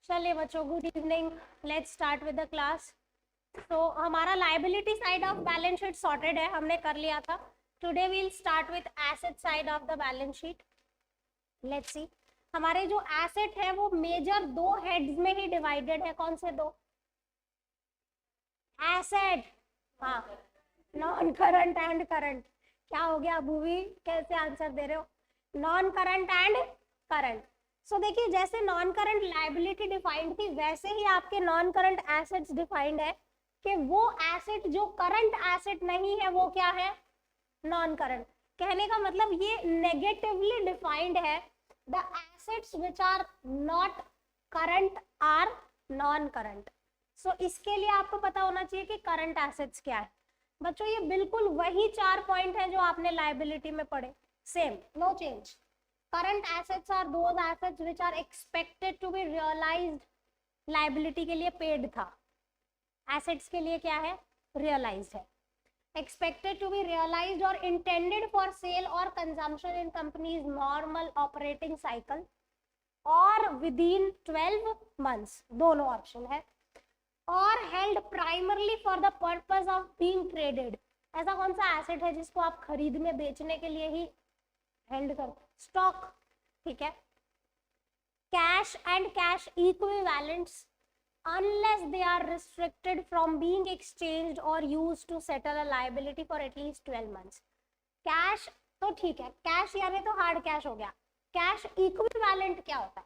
चलिए बच्चों, good evening. Let's start with the class. तो हमारा liability side of balance sheet sorted है, हमने कर लिया था। Today we'll start with asset side of the balance sheet. Let's see, हमारे जो एसेट है वो मेजर दो हेड्स में ही डिवाइडेड है। कौन से दो एसेट? हाँ, नॉन करंट एंड करंट। क्या हो गया भूवी, कैसे आंसर दे रहे हो? Non current and current. So देखिए, जैसे नॉन करंट लायबिलिटी डिफाइंड थी वैसे ही आपके नॉन करंट एसेट्स डिफाइंड है कि वो एसेट जो करंट एसेट नहीं है वो क्या है? Non current. कहने का मतलब ये नेगेटिवली डिफाइंड है। The assets which are not current are non current. So इसके लिए आपको पता होना चाहिए कि करंट एसेट्स क्या है। बच्चों ये बिल्कुल वही 4 पॉइंट है जो आपने लायबिलिटी में पढ़े, same, no change. Current assets are those assets which are expected to be realised. Liability के लिए पेड था, एसेट्स के लिए क्या है? रियलाइज्ड है। expected to be realized or intended for sale or consumption in company's normal operating cycle or within 12 months, दोनों option है। और held primarily for the purpose of being traded, ऐसा कौन सा एसेट है जिसको आप खरीदने बेचने के लिए ही हेल्ड करते? स्टॉक, ठीक है। Cash and cash equivalents unless they are restricted from being exchanged or used to settle a liability for at least 12 months. Cash तो ठीक है, कैश यानी तो हार्ड कैश हो गया। कैश इक्विवेलेंट क्या होता है?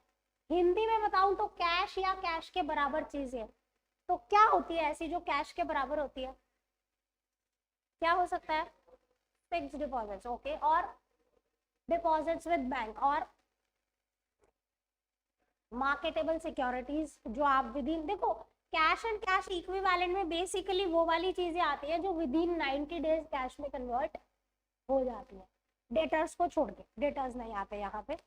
हिंदी में बताऊं तो कैश या कैश के बराबर चीज है। तो क्या होती है ऐसी जो कैश के बराबर होती है? क्या हो सकता है? Fixed deposits, okay. और डिपॉजिट्स विद बैंक और मार्केटेबल सिक्योरिटीज जो आप विद इन, देखो कैश एंड कैश इक्विवेलेंट में बेसिकली वो वाली चीजें आती है जो विद इन 90 डेज कैश में कन्वर्ट हो जाती है, डेटर्स को छोड़ के। डेटर्स नहीं आते यहाँ पे।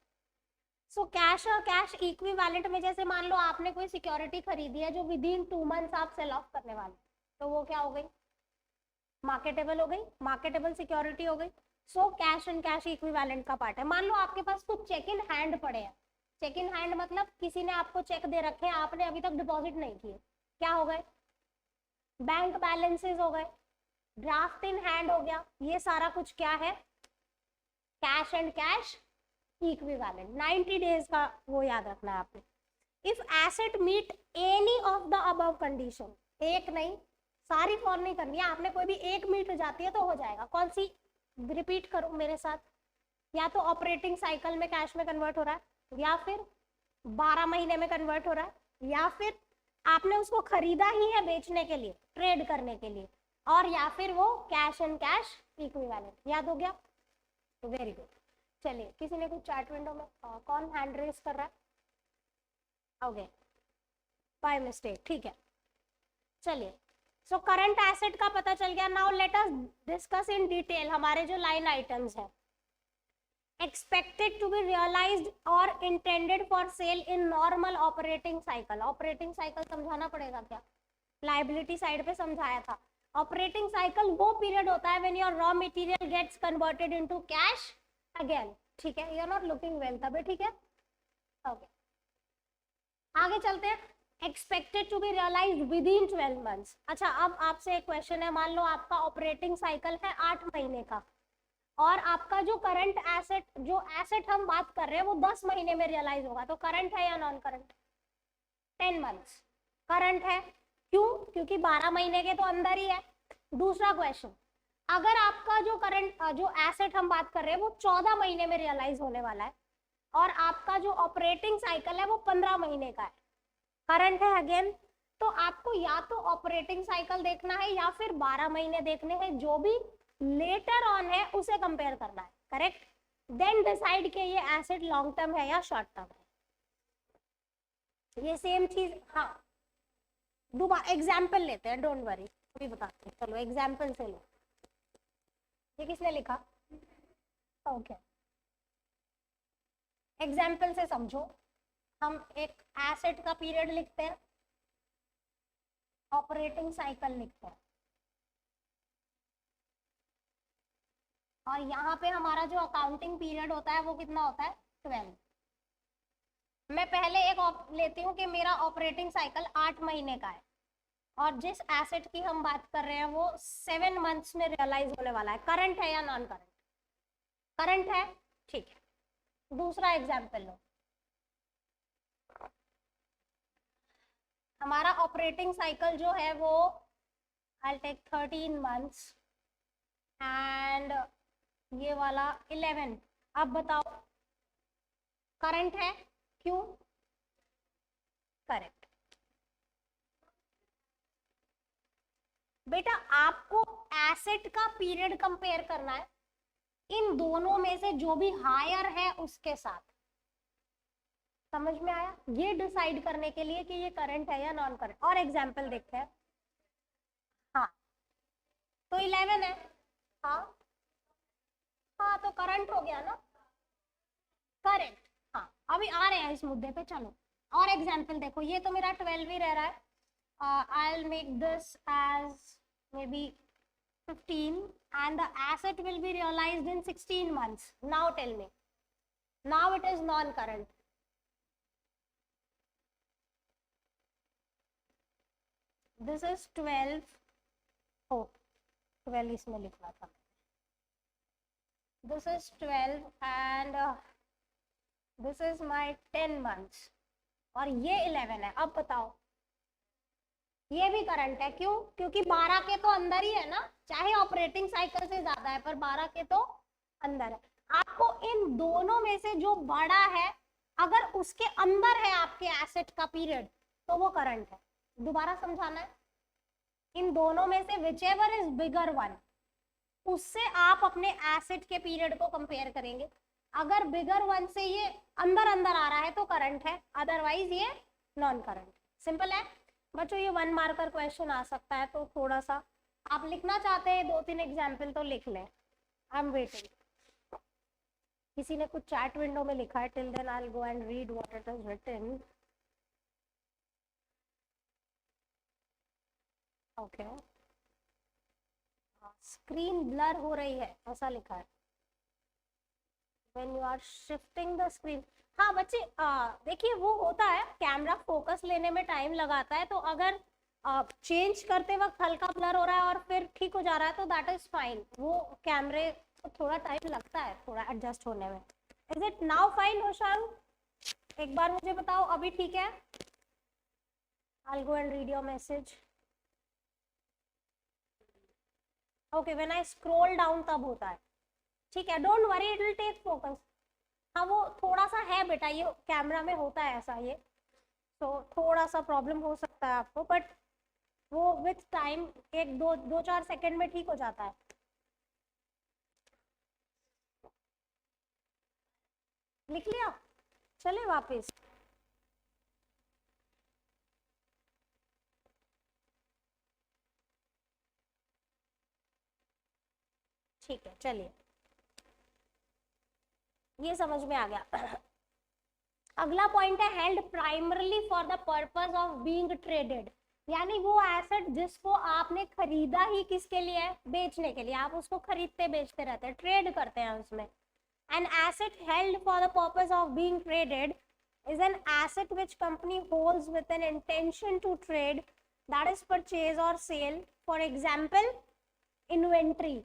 सो कैश और कैश इक्विवेलेंट में जैसे मान लो आपने कोई सिक्योरिटी खरीदी है जो विद इन 2 मंथ्स आप सेल ऑफ करने वाले, तो वो क्या हो गई? मार्केटेबल हो गई, मार्केटेबल सिक्योरिटी हो गई। So cash and cash equivalent का पार्ट है। मान लो आपके पास कुछ चेक इन हैंड पड़े हैं। चेक इन हैंड मतलब किसी ने आपको चेक दे रखे हैं, आपने अभी तक डिपॉजिट नहीं किए, क्या हो गए? बैंक बैलेंसेस हो गए, ड्राफ्ट इन हैंड हो गया। ये सारा कुछ क्या है? Cash and cash equivalent. 90 days का वो याद रखना है आपने। If asset meet any of the above condition, एक नहीं सारी फॉर नहीं करनी है आपने, कोई भी एक मीट जाती है तो हो जाएगा। कौन सी? रिपीट करो मेरे साथ। या तो ऑपरेटिंग साइकिल में कैश में कन्वर्ट हो रहा है, या फिर 12 महीने में कन्वर्ट हो रहा है, या फिर आपने उसको खरीदा ही है बेचने के लिए, ट्रेड करने के लिए, और या फिर वो कैश एंड कैश इक्विवेलेंट। याद हो गया? Very good. चलिए, किसी ने कुछ चैट विंडो में कौन हैंड रेस कर रहा है? ओके, बाय मिस्टेक, ठीक है। चलिए, सो करंट एसेट का पता चल गया। Now let us discuss in detail हमारे जो लाइन आइटम्स है। expected to be realized or intended for sale in normal operating cycle। Operating cycle समझाना पड़ेगा क्या? लाइबिलिटी साइड पे समझाया था। ऑपरेटिंग साइकिल वो पीरियड होता है when your raw material gets converted into cash again, ठीक है। You are not looking well तबे, ठीक है। ओके, आगे चलते हैं। Expected to be realised within 12 months. अच्छा, अब आपसे एक क्वेश्चन है। मान लो आपका ऑपरेटिंग साइकिल है 8 महीने का, और आपका जो करंट एसेट, जो एसेट हम बात कर रहे हैं वो 10 महीने में रियलाइज होगा, तो करंट है या नॉन करंट? 10 मंथ्स करंट है। क्यों? क्योंकि 12 महीने के तो अंदर ही है। दूसरा क्वेश्चन, अगर आपका जो करंट जो एसेट हम बात कर रहे हैं वो 14 महीने में रियलाइज होने वाला है, और आपका जो ऑपरेटिंग साइकिल है वो 15 महीने का है, करंट है अगेन, तो आपको या तो ऑपरेटिंग साइकिल देखना है या फिर 12 महीने देखने हैं, जो भी लेटर ऑन है उसे कंपेयर करना है, करेक्ट। देन डिसाइड कि ये एसेट लॉन्ग टर्म है या शॉर्ट टर्म है। ये सेम चीज, हाँ दोबारा एग्जाम्पल लेते हैं, डोंट वरी, अभी बताते हैं। चलो एग्जाम्पल से लो। ये किसने लिखा? ओके, एग्जाम्पल से समझो। हम एक एसेट का पीरियड लिखते हैं, ऑपरेटिंग साइकिल लिखते हैं, और यहाँ पे हमारा जो अकाउंटिंग पीरियड होता है वो कितना होता है? 12। मैं पहले एक लेती हूँ कि मेरा ऑपरेटिंग साइकिल 8 महीने का है और जिस एसेट की हम बात कर रहे हैं वो 7 मंथ्स में रियलाइज होने वाला है। करंट है या नॉन करंट? करंट है, ठीक है। दूसरा एग्जाम्पल लो, हमारा ऑपरेटिंग साइकिल जो है वो I'll take 13 months एंड ये वाला 11। अब बताओ करंट है, क्यों? करेक्ट। बेटा आपको एसेट का पीरियड कंपेयर करना है इन दोनों में से जो भी हायर है उसके साथ। समझ में आया? ये डिसाइड करने के लिए कि ये करंट है या नॉन करंट। और एग्जांपल देखते हैं। हाँ तो 11 है, हाँ हाँ तो करंट हो गया ना, करंट। हाँ अभी आ रहे हैं इस मुद्दे पे, चलो और एग्जांपल देखो। ये तो मेरा 12 ही रह रहा है। I'll make this as maybe 15 and the asset will be realized in 16 months. Now tell me, now it is non-current. This is 12. Oh, 12 इसमें लिखा था। This is 12 and this is my 10 months और ये 11 है। अब बताओ ये भी करंट है, क्यों? क्योंकि 12 के तो अंदर ही है ना, चाहे ऑपरेटिंग साइकिल से ज्यादा है पर 12 के तो अंदर है। आपको इन दोनों में से जो बड़ा है अगर उसके अंदर है आपके एसेट का पीरियड तो वो करंट है। दोबारा समझाना है, इन दोनों में से विचएवर इज बिगर वन उससे आप अपने एसेट के पीरियड को कंपेयर करेंगे। अगर बिगर वन से ये अंदर अंदर आ रहा है तो करंट है, अदरवाइज ये नॉन करंट। सिंपल है बच्चों, ये 1 मार्कर क्वेश्चन आ सकता है तो थोड़ा सा आप लिखना चाहते हैं 2-3 एग्जाम्पल तो लिख लें। I am waiting. किसी ने कुछ चैट विंडो में लिखा है, till then I will go and read what it is written. Okay, screen blur हो रही है ऐसा लिखा है। When you are shifting the screen, हाँ बच्चे देखिए वो होता है, कैमरा फोकस लेने में टाइम लगाता है, तो अगर चेंज करते वक्त हल्का ब्लर हो रहा है और फिर ठीक हो जा रहा है तो दैट इज फाइन। वो कैमरे को थोड़ा टाइम लगता है थोड़ा एडजस्ट होने में। Is it now fine Hoshang? एक बार मुझे बताओ अभी ठीक है? I'll go and read your message. Okay, when I scroll down तब होता है, ठीक है। Don't worry, it will take focus. हाँ वो थोड़ा सा है बेटा, ये कैमरा में होता है ऐसा, ये तो थोड़ा सा प्रॉब्लम हो सकता है आपको, बट वो विथ टाइम 1-2-4 सेकंड में ठीक हो जाता है। लिख लिया? चले वापस। ठीक है चलिए, ये समझ में आ गया। अगला पॉइंट है held primarily for the purpose of being traded, यानी वो एसेट जिसको आपने खरीदा ही किसके लिए है? बेचने के लिए। आप उसको खरीदते बेचते रहते हैं, ट्रेड करते हैं उसमें। An asset held for the purpose of being traded is an asset which company holds with an intention to trade, that is purchase or sale. For example, inventory,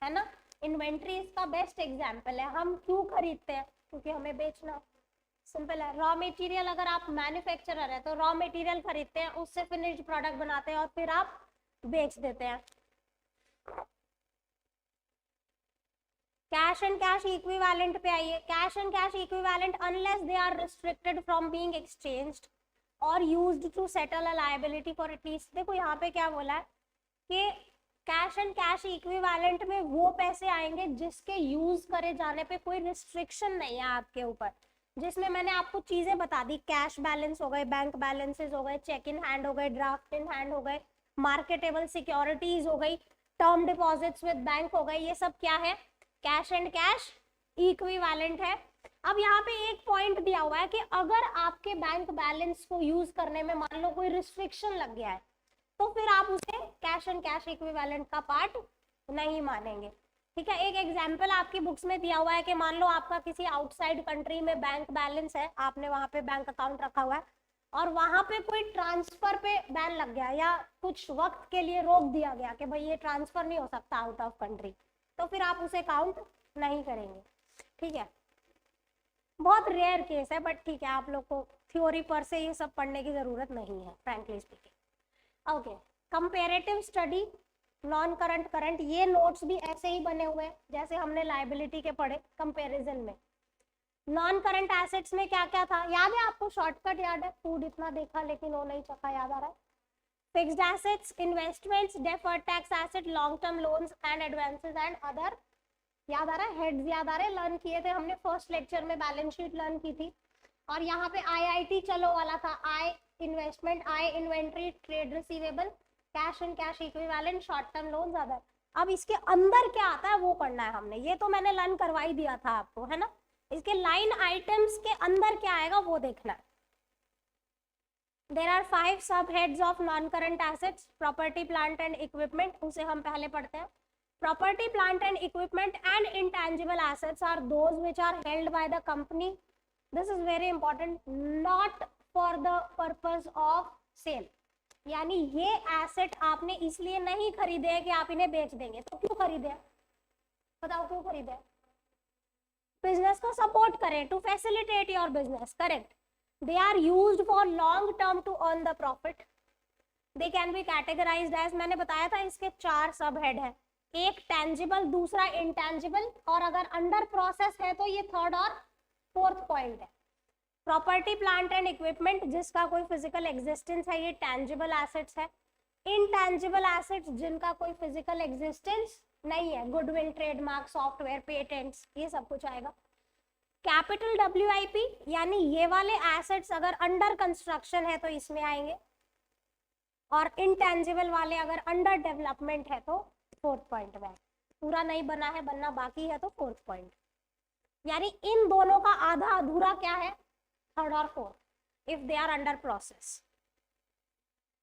है ना? इन्वेंट्री इसका बेस्ट एग्जाम्पल है। हम क्यों खरीदते हैं? क्योंकि हमें बेचना। सिंपल है। रॉ मटेरियल, अगर आप मैन्युफैक्चरर है तो रॉ मटेरियल खरीदते हैं, उससे फिनिश्ड प्रोडक्ट बनाते हैं और फिर आप बेच देते हैं। कैश एंड कैश इक्विवेलेंट पे आइए। Cash and cash equivalent unless they are restricted from being exchanged or used to settle a liability for at least. देखो यहाँ पे क्या बोला है कि कैश एंड कैश इक्विवेलेंट में वो पैसे आएंगे जिसके यूज करे जाने पे कोई रिस्ट्रिक्शन नहीं है आपके ऊपर, जिसमें मैंने आपको चीजें बता दी। कैश बैलेंस हो गए, बैंक बैलेंसेस हो गए, चेक इन हैंड हो गए, ड्राफ्ट इन हैंड हो गए, मार्केटेबल सिक्योरिटीज हो गई, टर्म डिपॉजिट्स विद बैंक हो गए। ये सब क्या है? कैश एंड कैश इक्विवेलेंट है। अब यहाँ पे एक पॉइंट दिया हुआ है कि अगर आपके बैंक बैलेंस को यूज करने में मान लो कोई रिस्ट्रिक्शन लग गया है तो फिर आप उसे कैश एंड कैश इक्विवेलेंट का पार्ट नहीं मानेंगे। ठीक है, एक एग्जाम्पल आपकी बुक्स में दिया हुआ है कि मान लो आपका किसी आउटसाइड कंट्री में बैंक बैलेंस है, आपने वहां पे बैंक अकाउंट रखा हुआ है और वहां पे कोई ट्रांसफर पे बैन लग गया या कुछ वक्त के लिए रोक दिया गया कि भाई ये ट्रांसफर नहीं हो सकता आउट ऑफ कंट्री, तो फिर आप उसे काउंट नहीं करेंगे। ठीक है, बहुत रेयर केस है, बट ठीक है, आप लोग को थ्योरी पर से ये सब पढ़ने की जरूरत नहीं है frankly speaking. Okay, comparative study, non current current, ये नोट्स भी ऐसे ही बने हुए हैं जैसे हमने लायबिलिटी के पढ़े कंपैरिजन में। नॉन करंट एसेट्स में क्या क्या था याद है आपको? शॉर्टकट याद है? फूड इतना देखा लेकिन वो नहीं चखा, याद आ रहा है? Fixed assets, investments, deferred tax asset, long term loans and advances and other, याद आ रहा है? हेड्स याद आ रहे हैं? लर्न किए थे हमने फर्स्ट लेक्चर में, बैलेंस शीट लर्न की थी। और यहाँ पे आईआईटी चलो वाला था, आई investment, I inventory, trade receivable, cash and cash equivalent, short term loans, other. अब इसके अंदर क्या आता है वो पढ़ना है हमने, ये तो मैंने लर्न करवा ही दिया था आपको, है ना? इसके लाइन आइटम्स के अंदर क्या आएगा वो देखना है। There are 5 sub heads of non current assets, property plant and equipment, उसे हम पहले पढ़ते हैं। Property plant and equipment and intangible assets are those which are held by the company, this is very important, not for the purpose of sale. यानी ये asset आपने इसलिए नहीं खरीदे हैं कि आप इन्हें बेच देंगे, तो क्यों खरीदे? बताओ क्यों खरीदे? बिजनेस को सपोर्ट करें, to facilitate your business, correct. They are used for long term to earn the profit, they can be categorised as, मैंने बताया था इसके 4 सब हेड है, एक टेंजिबल, दूसरा इंटेंजिबल, और अगर अंडर प्रोसेस है तो ये थर्ड और फोर्थ पॉइंट है। प्रॉपर्टी प्लांट एंड इक्विपमेंट जिसका कोई फिजिकल एग्जिस्टेंस है, ये टेंजिबल एसेट्स है। इनटेंजिबल एसेट्स जिनका कोई फिजिकल एग्जिस्टेंस नहीं है, गुडविल, ट्रेडमार्क, सॉफ्टवेयर, पेटेंट्स, ये सब कुछ आएगा। कैपिटल डब्ल्यूआईपी यानी ये वाले एसेट्स अगर अंडर कंस्ट्रक्शन है तो इसमें आएंगे, और इनटेंजिबल वाले अगर अंडर डेवलपमेंट है तो फोर्थ पॉइंट में, पूरा नहीं बना है, बनना बाकी है तो फोर्थ पॉइंट। यानी इन दोनों का आधा अधूरा क्या है? थर्ड और fourth, if they are under process.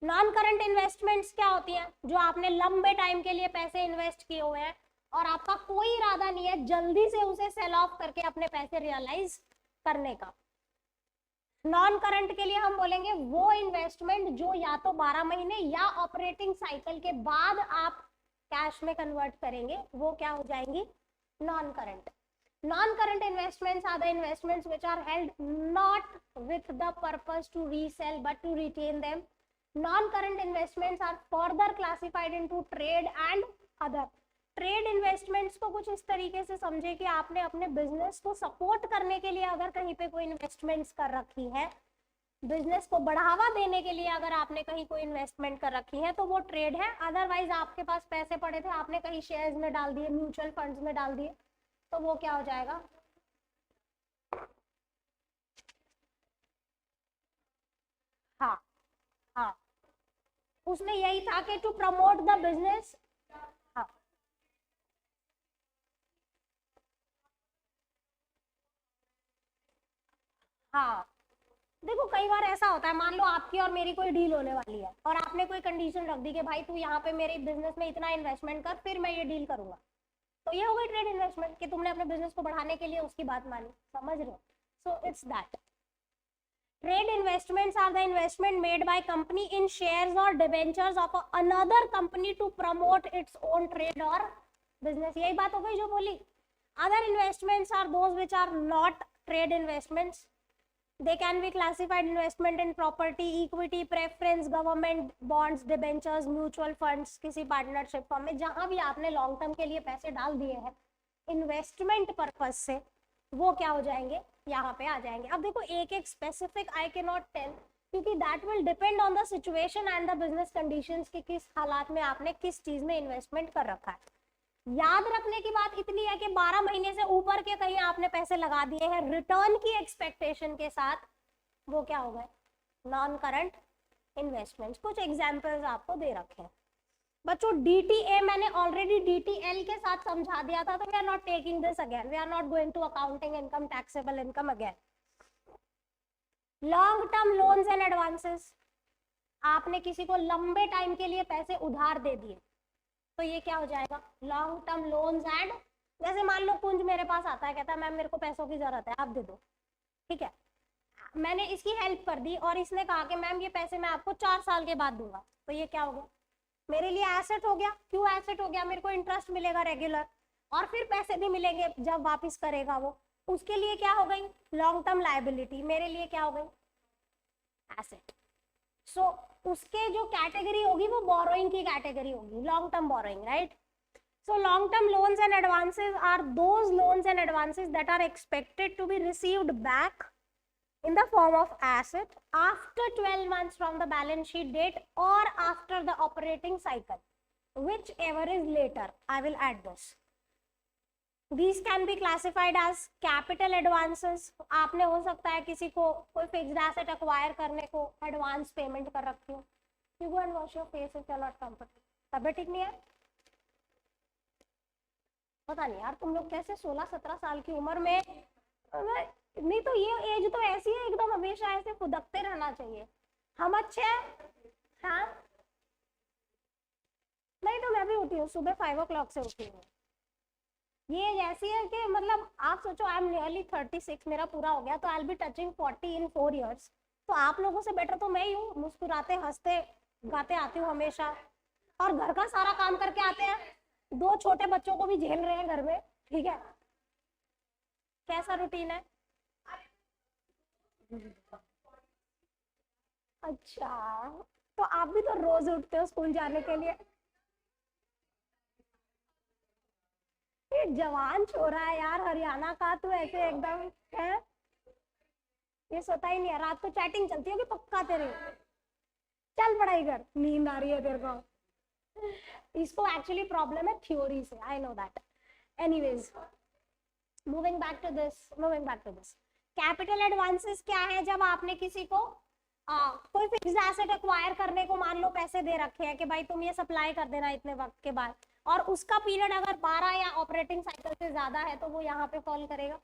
Non current investments क्या होती है? जो आपने लंबे टाइम के लिए पैसे इन्वेस्ट किए हुए हैं और आपका कोई इरादा नहीं है जल्दी से उसे सेल ऑफ करके अपने पैसे रियलाइज करने का। नॉन करंट के लिए हम बोलेंगे वो इन्वेस्टमेंट जो या तो 12 महीने या ऑपरेटिंग साइकिल के बाद आप कैश में कन्वर्ट करेंगे, वो क्या हो जाएंगी? Non current. Non-current investments are the investments which are held not with the purpose to resell but to retain them. Non-current investments are further classified into trade and other. Trade investments को कुछ इस तरीके से समझे कि आपने अपने business को सपोर्ट करने के लिए अगर कहीं पे कोई इन्वेस्टमेंट्स कर रखी है, बिजनेस को बढ़ावा देने के लिए अगर आपने कहीं कोई इन्वेस्टमेंट कर रखी है तो वो ट्रेड है। अदरवाइज आपके पास पैसे पड़े थे, आपने कहीं शेयर्स में डाल दिए, म्यूचुअल फंड्स में डाल दिए, तो वो क्या हो जाएगा? हाँ हाँ, उसमें यही था कि टू प्रमोट द बिजनेस। हाँ हाँ, देखो कई बार ऐसा होता है, मान लो आपकी और मेरी कोई डील होने वाली है और आपने कोई कंडीशन रख दी कि भाई तू यहाँ पे मेरे बिजनेस में इतना इन्वेस्टमेंट कर फिर मैं ये डील करूंगा, तो ये हो गई ट्रेड इन्वेस्टमेंट कि तुमने अपने बिजनेस को बढ़ाने के लिए उसकी बात मानी, समझ रहे हो? So it's that. Trade investments are the investment made by company in shares or debentures of another company to promote its own trade or business. यही बात हो गई जो बोली। Other investments are those which are not trade investments. They can be classified investment in property, equity, preference, government bonds, debentures, mutual funds, किसी partnership form में, जहां भी आपने लॉन्ग टर्म के लिए पैसे डाल दिए हैं इन्वेस्टमेंट पर्पज से, वो क्या हो जाएंगे? यहाँ पे आ जाएंगे। अब देखो एक एक specific I can not tell, क्योंकि that will depend on the situation and the business conditions कि किस हालात में आपने किस चीज में इन्वेस्टमेंट कर रखा है। याद रखने की बात इतनी है कि 12 महीने से ऊपर के कहीं आपने पैसे लगा दिए हैं रिटर्न की एक्सपेक्टेशन के साथ, वो क्या हो गए? Non current investments. कुछ एग्जांपल्स आपको दे रखे हैं बच्चों। DTA मैंने ऑलरेडी DTL के साथ समझा दिया था, तो we are not taking this again, we are not going to accounting income, taxable income again. Long term loans and advances, आपने किसी को लंबे टाइम के लिए पैसे उधार दे दिए, तो ये क्या हो जाएगा, लॉन्ग टर्म लोन्स एंड, जैसे मान लो कुंज मेरे पास आता है, कहता है मैम मेरे को पैसों की जरूरत है, आप दे दो, ठीक है, मैंने इसकी हेल्प कर दी और इसने कहा कि मैम ये पैसे मैं आपको 4 साल के बाद दूंगा, तो ये क्या हो गया, मेरे लिए एसेट हो गया। क्यों एसेट हो गया, मेरे को इंटरेस्ट मिलेगा रेगुलर और फिर पैसे भी मिलेंगे जब वापस करेगा वो, उसके लिए क्या हो गई, लॉन्ग टर्म लायबिलिटी, मेरे लिए क्या हो गई, एसेट। सो उसके जो कैटेगरी होगी वो बोरोइंग की कैटेगरी होगी, long term borrowing, right. So long term loans and advances are those loans and advances that are expected to be received back in the form of asset after 12 months from the balance sheet date or after the operating cycle, whichever is later. I will add this. These can be classified as capital advances. आपने हो सकता है किसी को कोई fixed asset acquire करने को advance payment कर रखी हो, you go and wash your face if you're not comfortable. तबीयत ठीक नहीं है, पता नहीं यार तुम लोग कैसे 16-17 साल की उम्र में, नहीं तो ये एज तो ऐसी है एकदम, हमेशा ऐसे फुदकते रहना चाहिए, हम अच्छे हैं, हाँ नहीं तो मैं भी उठी हूँ सुबह 5 o'clock से उठी हूँ, ये एज ऐसी है कि मतलब आप सोचो आई एम नियरली 36, मेरा पूरा हो गया तो आई will B touching 40 in 4 years, तो आप लोगों से बेटर तो मैं ही हूँ, मुस्कुराते हंसते गाते आती हूँ हमेशा, और घर का सारा काम करके आते हैं, 2 छोटे बच्चों को भी झेल रहे हैं घर में, ठीक है, कैसा रूटीन है, अच्छा तो आप भी तो रोज उठते हो स्कूल जाने के लिए, ये जवान छोरा है यार हरियाणा का, तू ऐसे एकदम है, ये सोता ही नहीं है, रात को चैटिंग चलती होगी पक्का तेरे, चल पढ़ाई कर, नींद आ रही है तेरे को, इसको एक्चुअली प्रॉब्लम है थ्योरी से, I know that. Anyways moving back to this capital advances क्या है, जब आपने किसी को कोई फिक्स्ड एसेट एक्वायर करने को मान लो पैसे दे रखे हैं कि भाई तुम ये सप्लाई कर देना इतने वक्त के बाद, और उसका पीरियड अगर 12 या ऑपरेटिंग साइकिल से ज्यादा है तो वो यहाँ पे फॉल करेगा।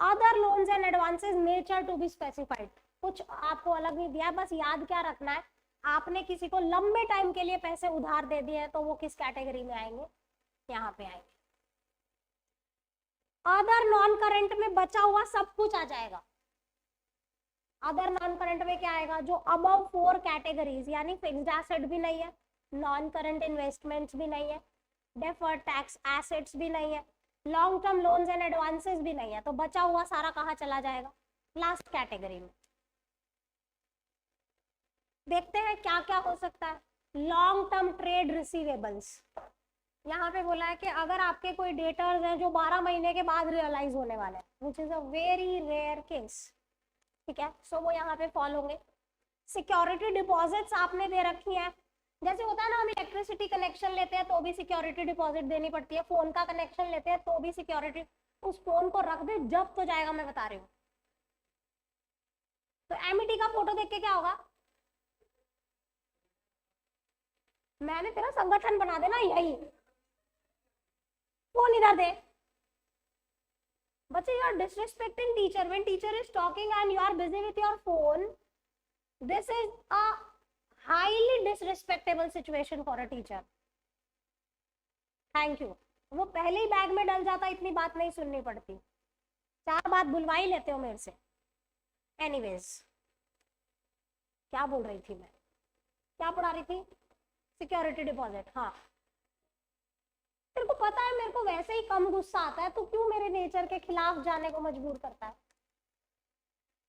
Other loans and advances nature to be specified, कुछ आपको अलग नहीं दिया, बस याद क्या रखना है, आपने किसी को लंबे टाइम के लिए पैसे उधार दे दिए तो वो किस कैटेगरी में आएंगे, यहाँ पे आएंगे। अदर नॉन करंट में बचा हुआ सब कुछ आ जाएगा, अदर नॉन करंट में क्या आएगा, जो अबव 4 कैटेगरीज, यानी फिक्स्ड एसेट भी नहीं है, नॉन करंट इन्वेस्टमेंट्स भी नहीं है, डेफर्ड टैक्स एसेट्स भी नहीं है, long term loans and advances भी नहीं है, तो बचा हुआ सारा कहाँ चला जाएगा, लास्ट कैटेगरी में। देखते हैं क्या क्या हो सकता है, लॉन्ग टर्म ट्रेड रिसीवेबल्स, यहाँ पे बोला है कि अगर आपके कोई डेटर्स हैं जो 12 महीने के बाद रियलाइज होने वाले हैं, which is a very rare case, ठीक है, सो वो यहाँ पे फॉल होंगे। सिक्योरिटी डिपॉजिट्स आपने दे रखी है, जैसे होता है ना हम इलेक्ट्रिसिटी कनेक्शन लेते हैं तो भी सिक्योरिटी डिपॉजिट देनी पड़ती है, फोन का कनेक्शन लेते हैं तो भी सिक्योरिटी, उस फोन को रख दे जब तो जाएगा, मैं बता रही हूँ। तो एमिटी का फोटो देख के क्या होगा, मैंने तेरा संगठन बना देना यही, फोन इधर दे, बच्चे you are disrespecting teacher when teacher is talking and you are busy with your phone, this is a highly disrespectable situation for a teacher, thank you। वो पहले ही बैग में डल जाता, इतनी बात नहीं सुननी पड़ती, 4 बात बुलवा ही लेते हो मेरे से। एनीवेज क्या बोल रही थी मैं, क्या पढ़ा रही थी, सिक्योरिटी डिपॉजिट, हाँ तेरे को पता है मेरे को वैसे ही कम गुस्सा आता है, तो क्यों मेरे नेचर के खिलाफ जाने को मजबूर करता है।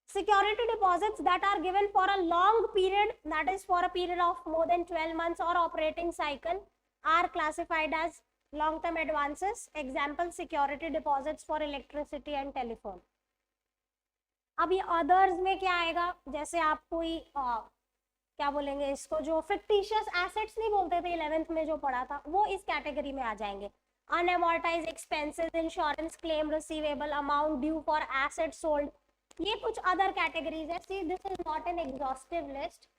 Security deposits that are given for a long period, that is for a period of more than 12 months or operating cycle, are classified as long-term advances. Example, security deposits for electricity and telephone. अब ये others में क्या आएगा, जैसे आप कोई क्या बोलेंगे इसको, जो फिक्टिशियस एसेट्स नहीं बोलते थे 11th में जो पढ़ा था, वो इस कैटेगरी में आ जाएंगे। Unamortized expenses, insurance claim receivable, amount due for asset sold, ये कुछ अदर कैटेगरीज है। See this is not an exhaustive list,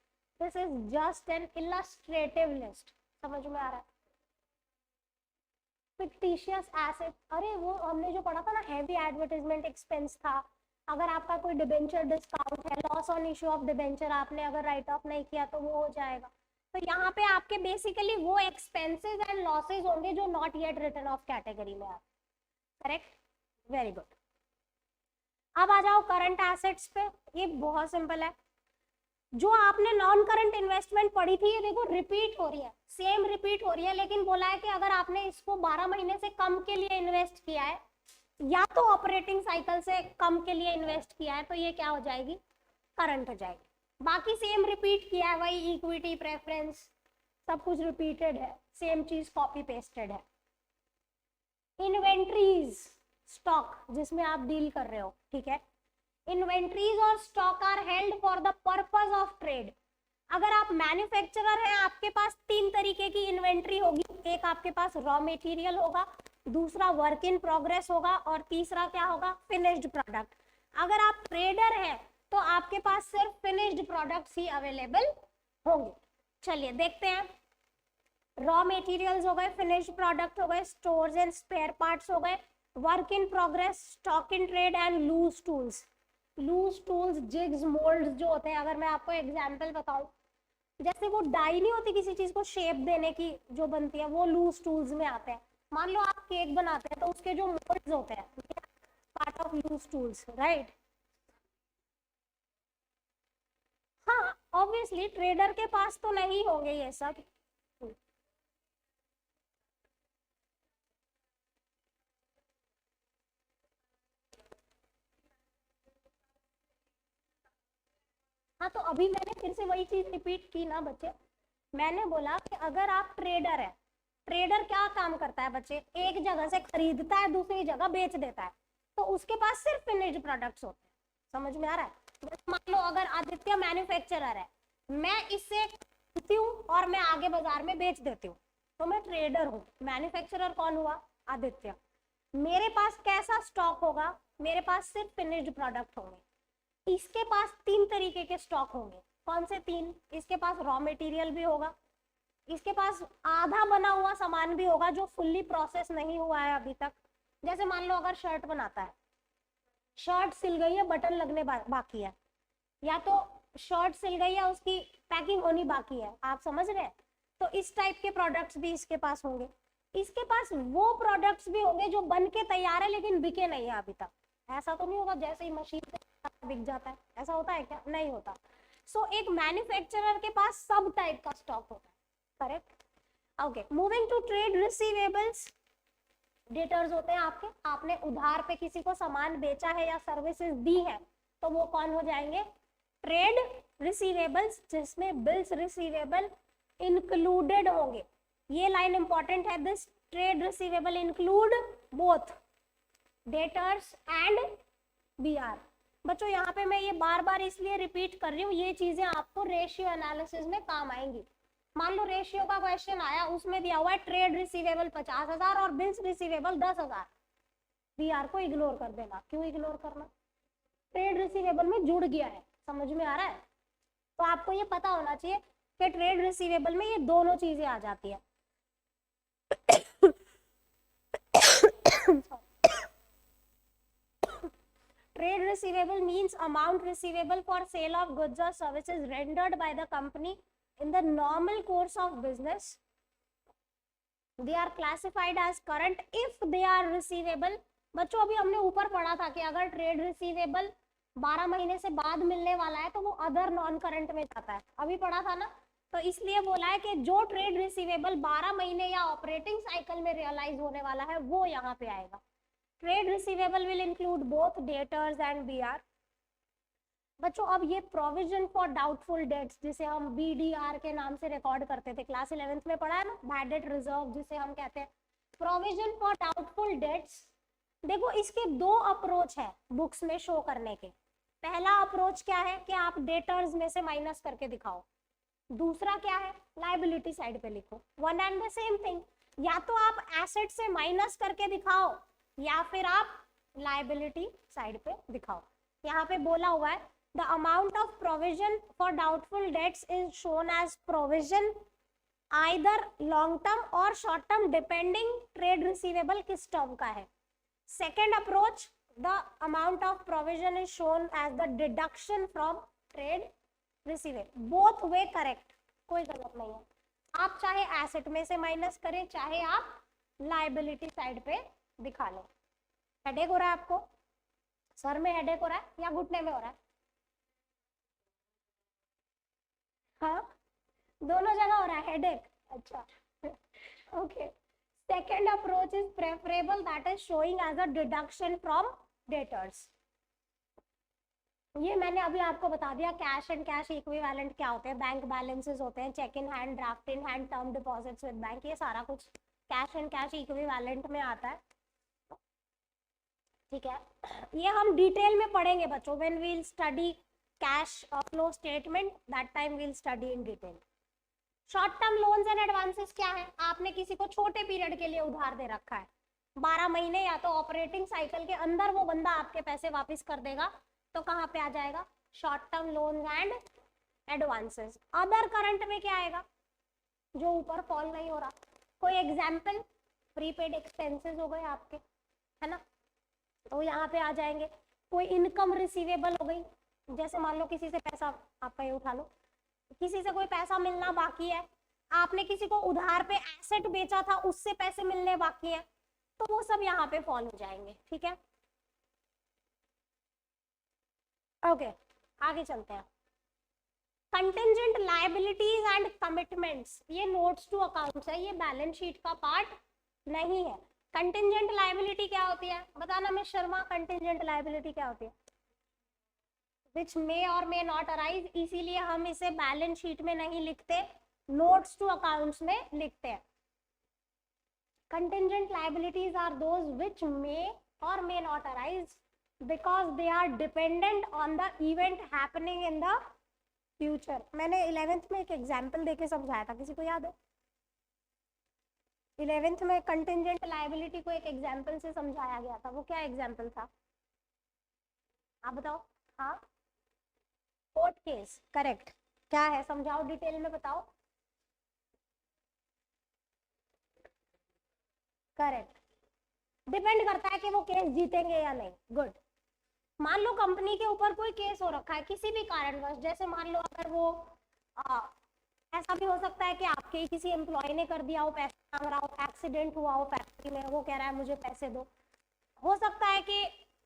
this is just an illustrative list, समझ में आ रहा है। फिक्टिशियस एसेट, अरे वो हमने जो पढ़ा था ना, हैवी एडवर्टाइजमेंट एक्सपेंस था, अगर आपका कोई डिबेंचर डिस्काउंट है, loss on issue of debenture आपने अगर राइट ऑफ नहीं किया तो वो हो जाएगा। तो यहाँ पे आपके बेसिकली वो एक्सपेंसेस एंड लॉसेज होंगे जो not yet return of category में आप, करेक्ट, वेरी गुड। अब आ जाओ करंट एसेट्स पे, ये बहुत सिंपल है। जो आपने नॉन करंट इन्वेस्टमेंट पढ़ी थी, ये देखो रिपीट हो रही है, सेम रिपीट हो रही है, लेकिन बोला है कि अगर आपने इसको 12 महीने से कम के लिए इन्वेस्ट किया है या तो ऑपरेटिंग साइकिल से कम के लिए इन्वेस्ट किया है, तो ये क्या हो जाएगी, करंट हो जाएगी। बाकी सेम रिपीट किया है, वही इक्विटी प्रेफरेंस सब कुछ रिपीटेड है, सेम चीज कॉपी पेस्टेड है। इन्वेंट्रीज, स्टॉक जिसमें आप डील कर रहे हो, ठीक है। इन्वेंट्रीज और stock are held for the purpose of trade. अगर आप मैन्युफैक्चरर हैं, आपके पास 3 तरीके की इन्वेंट्री होगी, एक आपके पास रॉ मटेरियल होगा, दूसरा वर्क इन प्रोग्रेस होगा, और तीसरा क्या होगा, फिनिश्ड प्रोडक्ट। अगर आप ट्रेडर हैं तो आपके पास सिर्फ फिनिश्ड प्रोडक्ट्स ही अवेलेबल होंगे। चलिए देखते हैं, रॉ मटेरियल्स हो गए, फिनिश्ड प्रोडक्ट हो गए, स्टोर्स एंड स्पेयर पार्ट्स हो गए, work in progress, stock in trade and loose tools. Loose tools, jigs, moulds जो होते हैं, अगर मैं आपको एग्जांपल बताऊं, जैसे वो डाई नहीं होती किसी चीज को शेप देने की जो बनती है, वो लूज टूल्स में आते हैं। मान लो आप केक बनाते हैं तो उसके जो मोल्ड्स होते हैं, part of loose tools, right. हाँ ऑब्वियसली ट्रेडर के पास तो नहीं होंगे ये सब। हाँ तो अभी मैंने फिर से वही चीज रिपीट की ना बच्चे, मैंने बोला कि अगर आप ट्रेडर है, ट्रेडर क्या काम करता है बच्चे, एक जगह से खरीदता है दूसरी जगह बेच देता है, तो उसके पास सिर्फ फिनिश्ड प्रोडक्ट्स होते हैं। समझ में आ रहा है। मान लो अगर आदित्य मैन्युफैक्चरर है, मैं इससे खरीदती हूँ और मैं आगे बाजार में बेच देती हूँ, तो मैं ट्रेडर हूँ। मैन्युफैक्चरर कौन हुआ, आदित्य। मेरे पास कैसा स्टॉक होगा, मेरे पास सिर्फ फिनिश्ड प्रोडक्ट होंगे। इसके पास 3 तरीके के स्टॉक होंगे, कौन से 3, इसके पास रॉ मटेरियल भी होगा, इसके पास आधा बना हुआ सामान भी होगा जो फुल्ली प्रोसेस नहीं हुआ है अभी तक। जैसे मान लो अगर शर्ट बनाता है, शर्ट सिल गई है, बटन लगने बाकी है, या तो शर्ट सिल गई है, उसकी पैकिंग होनी बाकी है, आप समझ रहे हैं। तो इस टाइप के प्रोडक्ट्स भी इसके पास होंगे। इसके पास वो प्रोडक्ट्स भी होंगे जो बन के तैयार है लेकिन बिके नहीं है अभी तक। ऐसा तो नहीं होगा जैसे ही मशीन से बिक जाता है, ऐसा होता है क्या, नहीं होता। सो एक मैन्युफैक्चरर के पास सब टाइप का स्टॉक होता है, correct. Okay, moving to trade receivables. Debtors होते हैं आपके, आपने उधार पे किसी को सामान बेचा है या सर्विसेज दी है, तो वो कौन हो जाएंगे, ट्रेड रिसीवेबल्स, जिसमें बिल्स रिसीवेबल इंक्लूडेड होंगे। ये लाइन इंपॉर्टेंट है, this trade receivable include both debtors and BR. बच्चों यहाँ पे मैं ये बार बार इसलिए रिपीट कर रही हूँ, ये चीजें आपको रेशियो एनालिसिस में काम आएंगी। मान लो रेशियो का क्वेश्चन आया, उसमें दिया हुआ है ट्रेड रिसीवेबल 50,000 और बिल्स रिसीवेबल 10,000, बीआर को इग्नोर कर देना। क्यों इग्नोर करना, ट्रेड रिसीवेबल में जुड़ गया है, समझ में आ रहा है। तो आपको ये पता होना चाहिए कि ट्रेड रिसीवेबल में ये दोनों चीजें आ जाती है। Trade receivable means amount receivable for sale of goods or services rendered by the company in the normal course of business. They are classified as current if they are receivable. बच्चों अभी हमने ऊपर पढ़ा था कि अगर ट्रेड रिसीवेबल 12 महीने से बाद मिलने वाला है तो वो अदर नॉन करंट में जाता है, अभी पढ़ा था ना। तो इसलिए बोला है कि जो ट्रेड रिसीवेबल 12 महीने या ऑपरेटिंग साइकिल में रियलाइज होने वाला है वो यहाँ पे आएगा। Trade receivable will include both debtors and BR. बच्चों अब ये प्रोविजन फॉर डाउटफुल डेट्स, जिसे हम बीडीआर के नाम से रिकॉर्ड करते थे, क्लास 11th में पढ़ा है ना, बैड डेट रिजर्व जिसे हम कहते हैं, प्रोविजन फॉर डाउटफुल डेट्स। देखो इसके 2 अप्रोच है बुक्स में शो करने के। पहला अप्रोच क्या है कि आप डेटर्स में से माइनस करके दिखाओ, दूसरा क्या है, लायबिलिटी साइड पे लिखो, one and the same thing. या तो आप एसेट से माइनस करके दिखाओ या फिर आप लायबिलिटी साइड पे दिखाओ। यहाँ पे बोला हुआ है the amount of provision for doubtful debts is shown as provision either long term or short term depending trade receivable किस टर्म का है। Second approach, the amount of provision is shown as the deduction from trade receivable. Both way correct, कोई गलत नहीं है। आप चाहे asset में से माइनस करें, चाहे आप लाइबिलिटी साइड पे दिखा लें। हेडेक हो रहा है आपको? सर में हेडेक हो रहा है या घुटने में हो रहा है? हाँ, दोनों जगह हो रहा है हेडेक। अच्छा okay. Second approach is preferable, that is showing as a deduction from debtors. ये मैंने अभी आपको बता दिया, कैश एंड कैश इक्विवेलेंट क्या होते हैं, बैंक बैलेंसेस होते हैं, cheque in hand, draft in hand, term deposits with bank, ये सारा कुछ कैश एंड कैश इक्विवेलेंट में आता है। ठीक है, ये हम डिटेल में पढ़ेंगे बच्चों, when we will study cash flow statement, that time we will study in detail. Short term loans and advances क्या है? आपने किसी को छोटे पीरियड के लिए उधार दे रखा है, 12 महीने, या तो ऑपरेटिंग साइकिल के अंदर वो बंदा आपके पैसे वापस कर देगा, तो कहाँ पे आ जाएगा? Short term loans and advances. Other current में क्या आएगा? जो ऊपर फॉल नहीं हो रहा। कोई एग्जाम्पल? प्रीपेड एक्सपेंसेस हो गए आपके, है ना, तो यहाँ पे आ जाएंगे। कोई इनकम रिसीवेबल हो गई, जैसे मान लो किसी से पैसा, आपका ये उठा लो, किसी से कोई पैसा मिलना बाकी है, आपने किसी को उधार पे एसेट बेचा था, उससे पैसे मिलने बाकी है, तो वो सब यहाँ पे फॉल हो जाएंगे। ठीक है, ओके, आगे चलते हैं। कंटिंजेंट लायबिलिटीज एंड कमिटमेंट्स, ये नोट्स टू अकाउंट्स है, ये बैलेंस शीट का पार्ट नहीं है। कंटिंजेंट लायबिलिटी क्या होती है बताना मिस शर्मा? कंटिंजेंट लायबिलिटी क्या होती है? विच may or may not arise, इसीलिए हम इसे बैलेंस शीट में नहीं लिखते, नोट्स टू अकाउंट्स में लिखते हैं। Contingent liabilities are those which may or may not arise because they are dependent on the event happening in the future। मैंने 11th में एक एग्जाम्पल देके समझाया था, किसी को याद है? 11th में कंटिंजेंट लायबिलिटी को एक एग्जाम्पल से समझाया गया था, वो क्या एग्जाम्पल था आप बताओ? हाँ, कोर्ट केस, करेक्ट। क्या है समझाओ, डिटेल में बताओ। करेक्ट, डिपेंड करता है कि वो केस जीतेंगे या नहीं। गुड। मान लो कंपनी के ऊपर कोई केस हो रखा है किसी भी कारणवश, जैसे मान लो अगर वो ऐसा भी हो सकता है कि आपके ही किसी एम्प्लॉय ने कर दिया हो, पैसा मांग रहा हो, एक्सीडेंट हुआ हो फैक्ट्री में, वो कह रहा है मुझे पैसे दो। हो सकता है कि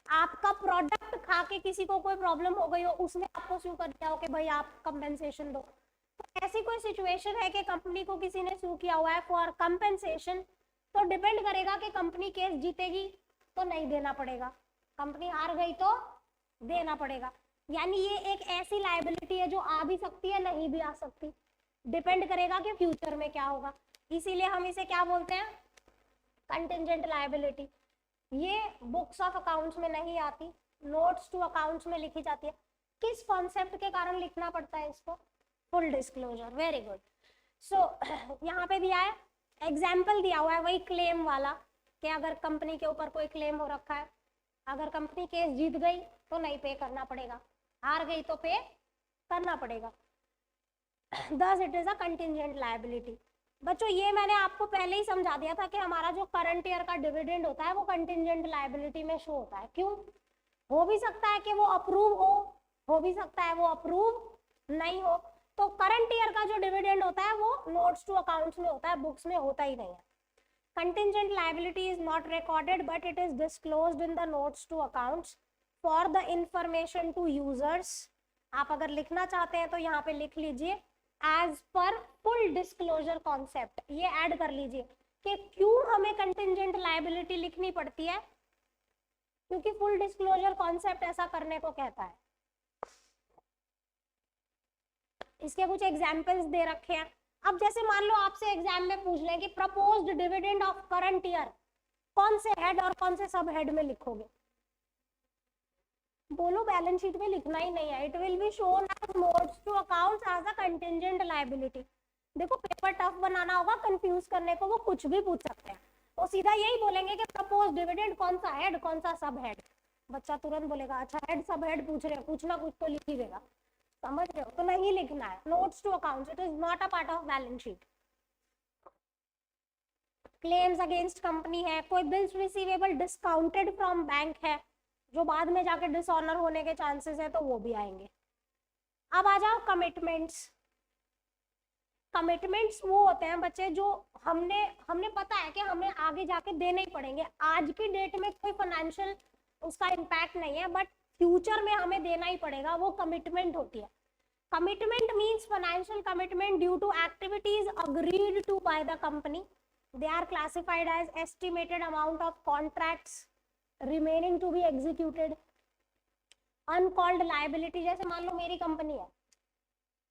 आपका प्रोडक्ट खा के किसी को कोई प्रॉब्लम हो गई हो, उसने आपको सू कर दिया हो कि भाई आप कंपेंसेशन दो। तो ऐसी कोई सिचुएशन है कि कंपनी को किसी ने सू किया हुआ है फॉर कंपेंसेशन, तो डिपेंड करेगा कि कंपनी केस जीतेगी तो नहीं देना पड़ेगा, कंपनी हार गई तो देना पड़ेगा। यानी ये एक ऐसी लायबिलिटी है जो आ भी सकती है, नहीं भी आ सकती, डिपेंड करेगा कि फ्यूचर में क्या होगा। इसीलिए हम इसे क्या बोलते हैं? Contingent liability. ये बुक्स ऑफ अकाउंट्स में नहीं आती, नोट्स टू अकाउंट्स में लिखी जाती है। किस कॉन्सेप्ट के कारण लिखना पड़ता है इसको? Full disclosure. Very good. So यहाँ पे दिया है, एग्जाम्पल दिया हुआ है वही क्लेम वाला, कि अगर कंपनी के ऊपर कोई क्लेम हो रखा है, अगर कंपनी केस जीत गई तो नहीं पे करना पड़ेगा, हार गई तो पे करना पड़ेगा। Thus it is a contingent liability। बच्चों ये मैंने आपको पहले ही समझा दिया था कि हमारा जो करंट ईयर का डिविडेंड होता है वो कंटिंजेंट लायबिलिटी में शो होता है। क्यों? हो भी सकता है कि वो अप्रूव हो भी सकता है वो अप्रूव नहीं हो। तो करंट ईयर का जो डिविडेंड होता है वो नोट्स टू अकाउंट्स में होता है, बुक्स में होता ही नहीं है। Contingent liability is not recorded but it is disclosed in the notes to accounts for the information to users। आप अगर लिखना चाहते हैं तो यहाँ पे लिख लीजिए as per full disclosure concept, ये ऐड कर लीजिए कि क्यों हमें contingent liability लिखनी पड़ती है, क्योंकि full disclosure concept ऐसा करने को कहता है। इसके कुछ एग्जाम्पल्स दे रखे हैं। अब जैसे मान लो आपसे एग्जाम में पूछ लें कि proposed dividend of current year, कौन से हेड और कौन से सब हेड में लिखोगे? बोलो, बैलेंस शीट में लिखना ही नहीं है। It will be shown as notes to accounts as a contingent liability. देखो पेपर टफ बनाना होगा, कंफ्यूज करने को वो कुछ भी पूछ सकते हैं, वो सीधा यही बोलेंगे कि प्रपोज्ड डिविडेंड कौन सा हेड कौन सा सब हेड। बच्चा तुरंत बोलेगा अच्छा हेड सब हेड पूछ रहे हैं, कुछ ना कुछ तो लिख ही देगा, समझ रहे हो? तो नहीं लिखना है, notes to accounts, it is not a part of balance sheet. Claims against company है, कोई bills receivable discounted from bank है जो बाद में जाके डिसऑनर होने के चांसेस है, तो वो भी आएंगे। अब आ जाओ कमिटमेंट्स। कमिटमेंट्स वो होते हैं बच्चे जो हमने हमने पता है कि हमें आगे जाके देने ही पड़ेंगे, आज की डेट में कोई फाइनेंशियल उसका इम्पैक्ट नहीं है बट फ्यूचर में हमें देना ही पड़ेगा, वो कमिटमेंट होती है। Commitment means financial commitment due to activities agreed to by the company, they are classified as estimated amount of contracts remaining to be executed. Uncalled liability, जैसे मान लो मेरी कंपनी है,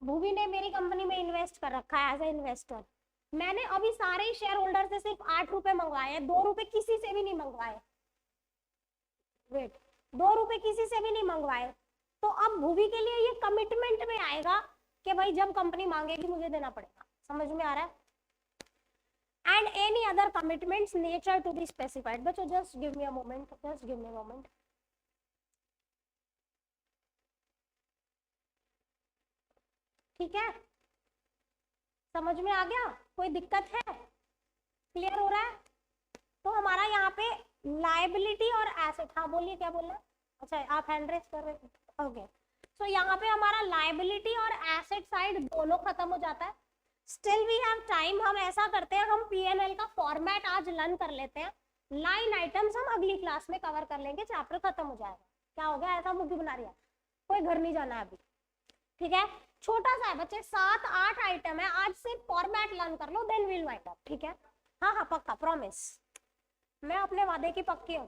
भूवी ने मेरी कंपनी में इन्वेस्ट कर रखा है एज ए इन्वेस्टर, मैंने अभी सारे शेयर होल्डर से सिर्फ 8 रुपए मंगवाए हैं, 2 रुपए किसी से भी नहीं मंगवाए, वेट 2 रुपए किसी से भी नहीं मंगवाए, तो अब भूवी के लिए ये कमिटमेंट में आएगा कि भाई जब कंपनी मांगेगी मुझे देना पड़ेगा। समझ में आ रहा है? And any other commitments nature to be specified. बच्चों just give me a moment, just give me a moment. ठीक है, समझ में आ गया? कोई दिक्कत है? क्लियर हो रहा है? तो हमारा यहाँ पे लायबिलिटी और एसेट, हाँ बोलिए क्या बोलना है? अच्छा आप हैंड रेस कर रहे हैं, ओके। सो यहाँ पे हमारा लायबिलिटी और एसेट साइड दोनों खत्म हो जाता है। स्टिल वी हैव टाइम, हम ऐसा करते हैं, हम पीएनएल का फॉर्मेट आज लर्न कर लेते हैं, लाइन आइटम्स हम अगली क्लास में कवर कर लेंगे, चैप्टर खत्म हो जाएगा। क्या हो गया, ऐसा मुझे बना रही है, कोई घर नहीं जाना है अभी, ठीक है? छोटा सा है बच्चे, 7-8 आइटम है, आज से फॉर्मेट लर्न कर लो, देन विल वाइंड अप, ठीक है? हाँ हाँ पक्का, प्रॉमिस, मैं अपने वादे की पक्की हूँ।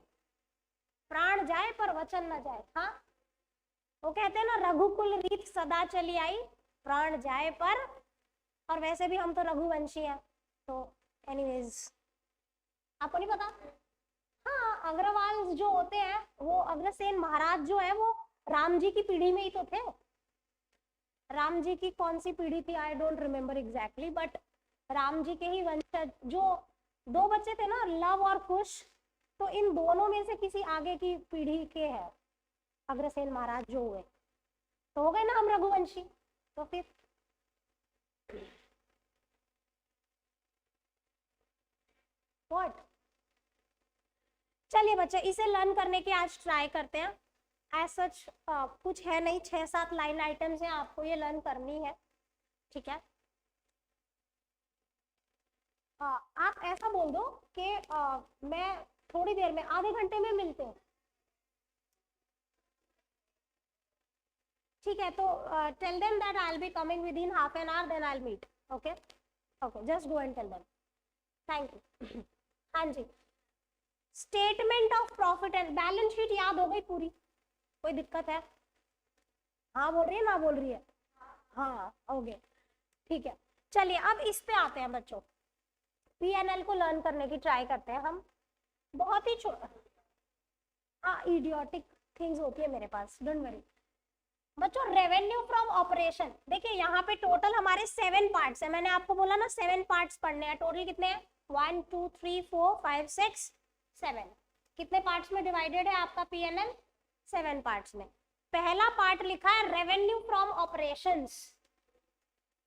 प्राण जाए पर वचन न जाए, हाँ वो कहते हैं ना, रघुकुल रीत सदा चली आई, प्राण जाए पर, और वैसे भी हम तो रघुवंशी हैं, तो एनीवेज आपको नहीं पता? हाँ अग्रवाल जो होते हैं, वो अग्रसेन महाराज जो है वो राम जी की पीढ़ी में ही तो थे। राम जी की कौन सी पीढ़ी थी, I don't remember exactly, but Ram ji के ही वंशज, जो 2 बच्चे थे ना, लव और कुश, तो इन दोनों में से किसी आगे की पीढ़ी के हैं अग्रसेन महाराज जो हुए, तो हो गए ना हम रघुवंशी। तो फिर व्हाट, चलिए बच्चे इसे लर्न करने की आज ट्राई करते हैं। एज सच कुछ है नहीं, 6-7 लाइन आइटम्स हैं, आपको ये लर्न करनी है, ठीक है? आप ऐसा बोल दो कि मैं थोड़ी देर में, आधे घंटे में मिलते हैं, ठीक है? तो tell them that I will be coming within half an hour, then I will meet, okay okay, just go and tell them, thank you. हाँ जी, statement of profit and balance sheet याद हो गई पूरी? कोई दिक्कत है? हाँ बोल रही है, ना बोल रही है? हाँ ओके ठीक है। चलिए अब इस पे आते हैं बच्चों, पीएनएल को लर्न करने की ट्राई करते हैं हम। बहुत ही हाँ इडियोटिक थिंग्स होती है मेरे पास, डोंट वरी बच्चों। रेवेन्यू फ्रॉम ऑपरेशन, देखिए यहाँ पे टोटल हमारे 7 पार्ट्स है, मैंने आपको बोला ना 7 पार्ट्स पढ़ने हैं। टोटल कितने हैं? 1 2 3 4 5 6 7। कितने पार्ट्स में डिवाइडेड है आपका पीएनएल? 7 पार्ट्स में। पहला पार्ट लिखा है रेवेन्यू फ्रॉम ऑपरेशंस,